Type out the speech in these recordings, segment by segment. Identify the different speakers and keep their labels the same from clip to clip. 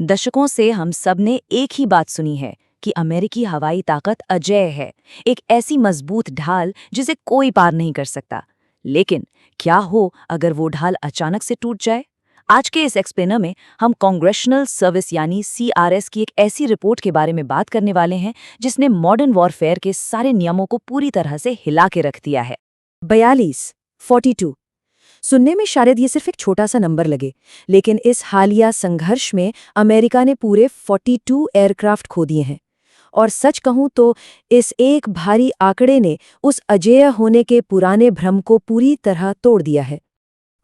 Speaker 1: दशकों से हम सब ने एक ही बात सुनी है कि अमेरिकी हवाई ताकत अजेय है, एक ऐसी मजबूत ढाल जिसे कोई पार नहीं कर सकता। लेकिन क्या हो अगर वो ढाल अचानक से टूट जाए? आज के इस एक्सप्लेनर में हम कांग्रेशनल सर्विस यानी CRS की एक ऐसी रिपोर्ट के बारे में बात करने वाले हैं जिसने मॉडर्न वॉरफेयर के सारे नियमों को पूरी तरह से हिला के रख दिया है।
Speaker 2: 42 सुनने में शायद ये सिर्फ एक छोटा सा नंबर लगे, लेकिन इस हालिया संघर्ष में अमेरिका ने पूरे 42 एयरक्राफ्ट खो दिए हैं। और सच कहूं तो इस एक भारी आंकड़े ने उस अजेय होने के पुराने भ्रम को पूरी तरह तोड़ दिया है।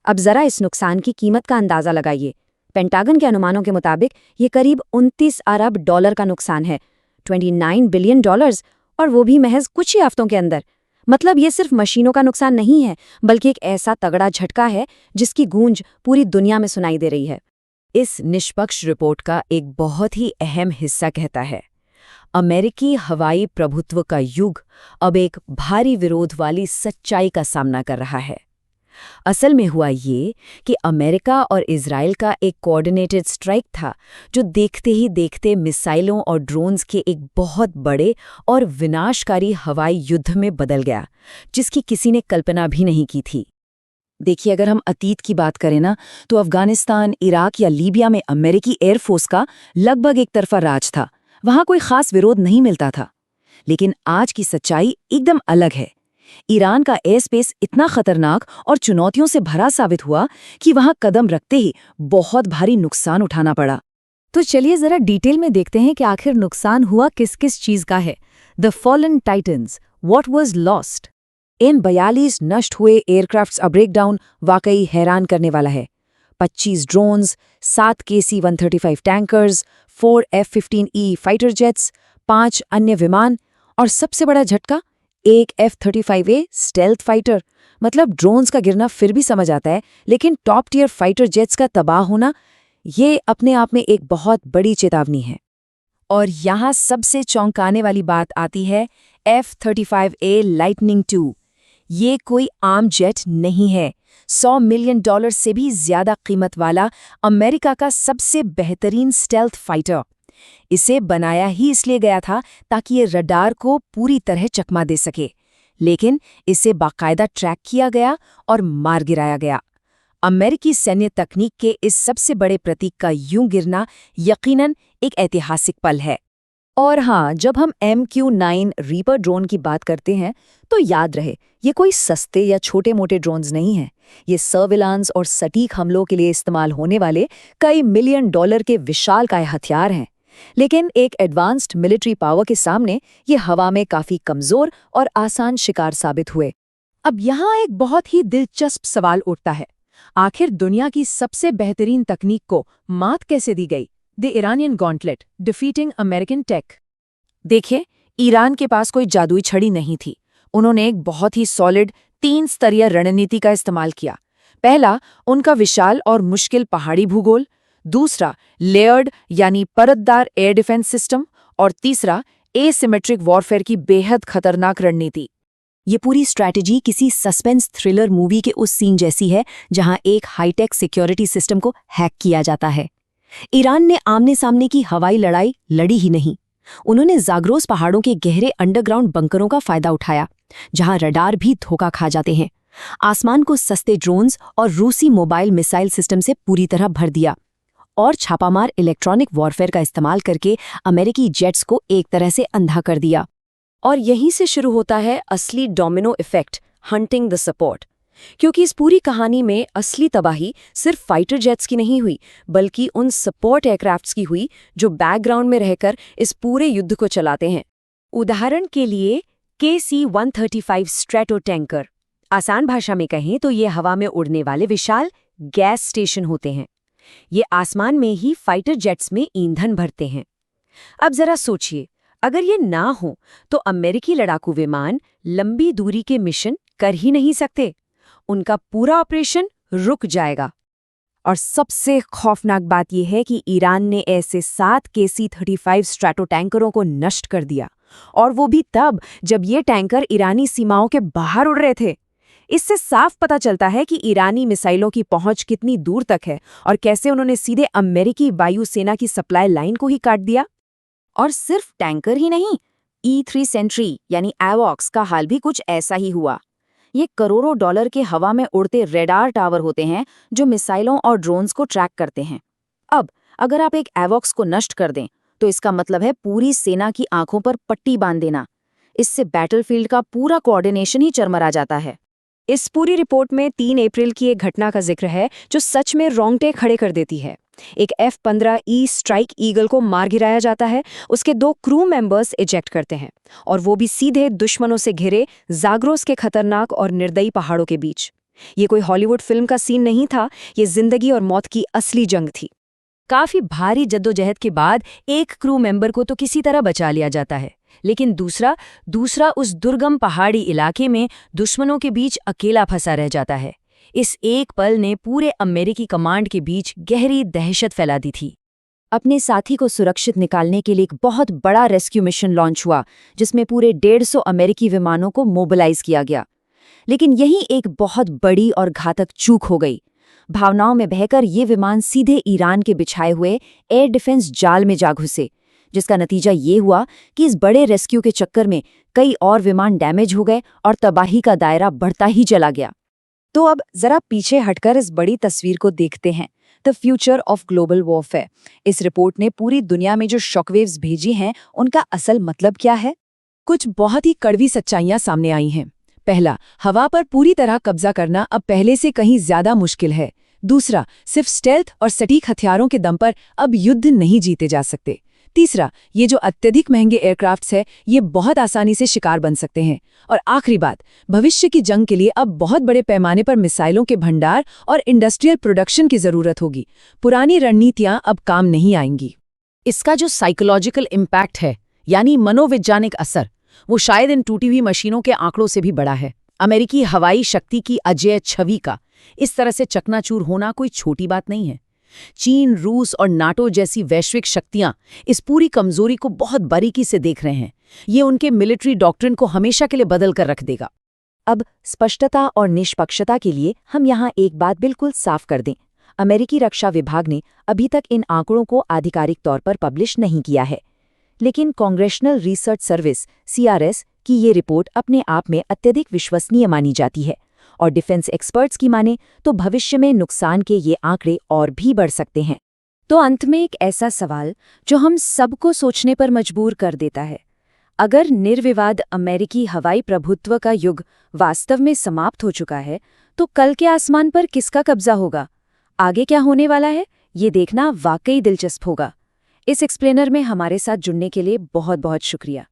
Speaker 2: अब जरा इस नुकसान की कीमत का अंदाजा लगाइए। पेंटागन के अनुमानों के मुताबिक ये करीब 29 अरब डॉलर का नुकसान है, 29 बिलियन डॉलर्स, और वो भी महज कुछ ही हफ्तों के अंदर। मतलब ये सिर्फ मशीनों का नुकसान नहीं है, बल्कि एक ऐसा तगड़ा झटका है जिसकी गूंज पूरी दुनिया में सुनाई दे रही है।
Speaker 1: इस निष्पक्ष रिपोर्ट का एक बहुत ही अहम हिस्सा कहता है, अमेरिकी हवाई प्रभुत्व का युग अब एक भारी विरोध वाली सच्चाई का सामना कर रहा है। असल में हुआ ये कि अमेरिका और इजराइल का एक कोऑर्डिनेटेड स्ट्राइक था जो देखते ही देखते मिसाइलों और ड्रोन्स के एक बहुत बड़े और विनाशकारी हवाई युद्ध में बदल गया, जिसकी किसी ने कल्पना भी नहीं की थी। देखिए, अगर हम अतीत की बात करें ना, तो अफगानिस्तान, इराक या लीबिया में अमेरिकी एयरफोर्स का लगभग एक तरफा राज था। वहां कोई खास विरोध नहीं मिलता था। लेकिन आज की सच्चाई एकदम अलग है। ईरान का एयर स्पेस इतना खतरनाक और चुनौतियों से भरा साबित हुआ कि वहां कदम रखते ही बहुत भारी नुकसान उठाना पड़ा।
Speaker 2: तो चलिए जरा डिटेल में देखते हैं कि आखिर नुकसान हुआ किस किस चीज का है। The fallen Titans, what was lost. इन 42 नष्ट हुए एयरक्राफ्ट्स का ब्रेकडाउन वाकई हैरान करने वाला है। 25 drones, 7 KC-135 tankers, 4 F-15E fighter jets, 5 अन्य विमान, और सबसे बड़ा झटका एक F-35A स्टेल्थ फाइटर। मतलब ड्रोन्स का गिरना फिर भी समझ आता है, लेकिन टॉप टियर फाइटर जेट्स का तबाह होना, ये अपने आप में एक बहुत बड़ी चेतावनी है। और यहाँ सबसे चौंकाने वाली बात आती है F-35A लाइटनिंग II। ये कोई आम जेट नहीं है। $100 मिलियन से भी ज्यादा कीमत वाला अमेरिका का सबसे बेहतरीन स्टेल्थ फाइटर। इसे बनाया ही इसलिए गया था ताकि ये रडार को पूरी तरह चकमा दे सके, लेकिन इसे बाकायदा ट्रैक किया गया और मार गिराया गया। अमेरिकी सैन्य तकनीक के इस सबसे बड़े प्रतीक का यूं गिरना यकीनन एक ऐतिहासिक पल है। और हाँ, जब हम MQ-9 रीपर ड्रोन की बात करते हैं तो याद रहे, ये कोई सस्ते या छोटे मोटे ड्रोन्स नहीं हैं। ये सर्विलांस और सटीक हमलों के लिए इस्तेमाल होने वाले कई मिलियन डॉलर के विशालकाय हथियार हैं। लेकिन एक एडवांस्ड मिलिट्री पावर के सामने ये हवा में काफी कमजोर और आसान शिकार साबित हुए। अब यहाँ एक बहुत ही दिलचस्प सवाल उठता है, आखिर दुनिया की सबसे बेहतरीन तकनीक को मात कैसे दी गई? The Iranian gauntlet defeating American tech. देखिए, ईरान के पास कोई जादुई छड़ी नहीं थी। उन्होंने एक बहुत ही सॉलिड 3 स्तरीय रणनीति का इस्तेमाल किया। पहला, उनका विशाल और मुश्किल पहाड़ी भूगोल। दूसरा, लेयर्ड यानी परतदार एयर डिफेंस सिस्टम। और तीसरा, एसिमेट्रिक वॉरफेयर की बेहद खतरनाक रणनीति। ये पूरी स्ट्रैटेजी किसी सस्पेंस थ्रिलर मूवी के उस सीन जैसी है जहां एक हाईटेक सिक्योरिटी सिस्टम को हैक किया जाता है। ईरान ने आमने सामने की हवाई लड़ाई लड़ी ही नहीं, उन्होंने जाग्रोस पहाड़ों के गहरे अंडरग्राउंड बंकरों का फायदा उठाया, जहां रडार भी धोखा खा जाते हैं। आसमान को सस्ते ड्रोन्स और रूसी मोबाइल मिसाइल सिस्टम से पूरी तरह भर दिया, और छापामार इलेक्ट्रॉनिक वॉरफेयर का इस्तेमाल करके अमेरिकी जेट्स को एक तरह से अंधा कर दिया। और यहीं से शुरू होता है असली domino effect, hunting the support. क्योंकि इस पूरी कहानी में असली तबाही सिर्फ फाइटर जेट्स की नहीं हुई, बल्कि उन सपोर्ट एयरक्राफ्ट्स की हुई जो बैकग्राउंड में रहकर इस पूरे युद्ध को चलाते हैं। उदाहरण के लिए KC-135 स्ट्रैटो टैंकर। आसान भाषा में कहें तो ये हवा में उड़ने वाले विशाल गैस स्टेशन होते हैं। ये आसमान में ही फाइटर जेट्स में ईंधन भरते हैं। अब जरा सोचिए, अगर ये ना हो तो अमेरिकी लड़ाकू विमान लंबी दूरी के मिशन कर ही नहीं सकते। उनका पूरा ऑपरेशन रुक जाएगा। और सबसे खौफनाक बात यह है कि ईरान ने ऐसे 7 KC-35 स्ट्रैटो टैंकरों को नष्ट कर दिया, और वो भी तब जब ये टैंकर ईरानी सीमाओं के बाहर उड़ रहे थे।
Speaker 1: इससे साफ पता चलता है कि ईरानी मिसाइलों की पहुंच कितनी दूर तक है और कैसे उन्होंने सीधे अमेरिकी वायुसेना की सप्लाई लाइन को ही काट दिया। और सिर्फ टैंकर ही नहीं, E3 सेंट्री यानी एवॉक्स का हाल भी कुछ ऐसा ही हुआ। ये करोड़ों डॉलर के हवा में उड़ते रेडार टावर होते हैं जो मिसाइलों और ड्रोन्स को ट्रैक करते हैं। अब अगर आप एक एवॉक्स को नष्ट कर दें तो इसका मतलब है पूरी सेना की आंखों पर पट्टी बांध देना। इससे बैटलफील्ड का पूरा कोऑर्डिनेशन ही चरमरा जाता है। इस पूरी रिपोर्ट में 3 अप्रैल की एक घटना का जिक्र है जो सच में रोंगटे खड़े कर देती है। एक F-15E स्ट्राइक ईगल को मार गिराया जाता है, उसके 2 क्रू मेंबर्स इजेक्ट करते हैं और वो भी सीधे दुश्मनों से घिरे ज़ाग्रोस के खतरनाक और निर्दयी पहाड़ों के बीच। ये कोई हॉलीवुड फिल्म का सीन नहीं था, ये जिंदगी और मौत की असली जंग थी। काफी भारी जद्दोजहद के बाद एक क्रू मेंबर को तो किसी तरह बचा लिया जाता है, लेकिन दूसरा उस दुर्गम पहाड़ी इलाके में दुश्मनों के बीच अकेला फंसा रह जाता है। इस एक पल ने पूरे अमेरिकी कमांड के बीच गहरी दहशत फैला दी थी। अपने साथी को सुरक्षित निकालने के लिए एक बहुत बड़ा रेस्क्यू मिशन लॉन्च हुआ, जिसमें पूरे 150 अमेरिकी विमानों को मोबिलाइज किया गया। लेकिन यही एक बहुत बड़ी और घातक चूक हो गई। भावनाओं में बहकर ये विमान सीधे ईरान के बिछाए हुए एयर डिफेंस जाल में जा घुसे, जिसका नतीजा ये हुआ कि इस बड़े रेस्क्यू के चक्कर में कई और विमान डैमेज हो गए और तबाही का दायरा बढ़ता ही चला गया। तो अब जरा पीछे हटकर इस बड़ी तस्वीर को देखते हैं, the future of global warfare. इस रिपोर्ट ने पूरी दुनिया में जो शॉकवेव्स भेजी हैं, उनका असल मतलब क्या है? कुछ बहुत ही कड़वी सच्चाइयां सामने आई हैं। पहला, हवा पर पूरी तरह कब्जा करना अब पहले से कहीं ज्यादा मुश्किल है। दूसरा, सिर्फ स्टेल्थ और सटीक हथियारों के दम पर अब युद्ध नहीं जीते जा सकते। तीसरा, ये जो अत्यधिक महंगे एयरक्राफ्ट्स हैं, ये बहुत आसानी से शिकार बन सकते हैं। और आखिरी बात, भविष्य की जंग के लिए अब बहुत बड़े पैमाने पर मिसाइलों के भंडार और इंडस्ट्रियल प्रोडक्शन की जरूरत होगी। पुरानी रणनीतियां अब काम नहीं आएंगी। इसका जो साइकोलॉजिकल इम्पैक्ट है, यानी मनोवैज्ञानिक असर, वो शायद इन टूटी हुई मशीनों के आंकड़ों से भी बड़ा है। अमेरिकी हवाई शक्ति की अजेय छवि का इस तरह से चकनाचूर होना कोई छोटी बात नहीं है। चीन, रूस और नाटो जैसी वैश्विक शक्तियां इस पूरी कमजोरी को बहुत बारीकी से देख रहे हैं। ये उनके मिलिट्री डॉक्ट्रिन को हमेशा के लिए बदल कर रख देगा। अब स्पष्टता और निष्पक्षता के लिए हम यहाँ एक बात बिल्कुल साफ कर दें। अमेरिकी रक्षा विभाग ने अभी तक इन आंकड़ों को आधिकारिक तौर पर पब्लिश नहीं किया है, लेकिन कांग्रेशनल रिसर्च सर्विस CRS की ये रिपोर्ट अपने आप में अत्यधिक विश्वसनीय मानी जाती है और डिफेंस एक्सपर्ट्स की माने तो भविष्य में नुकसान के ये आंकड़े और भी बढ़ सकते हैं। तो अंत में एक ऐसा सवाल जो हम सबको सोचने पर मजबूर कर देता है, अगर निर्विवाद अमेरिकी हवाई प्रभुत्व का युग वास्तव में समाप्त हो चुका है, तो कल के आसमान पर किसका कब्जा होगा? आगे क्या होने वाला है, ये देखना वाकई दिलचस्प होगा। इस एक्सप्लेनर में हमारे साथ जुड़ने के लिए बहुत बहुत शुक्रिया।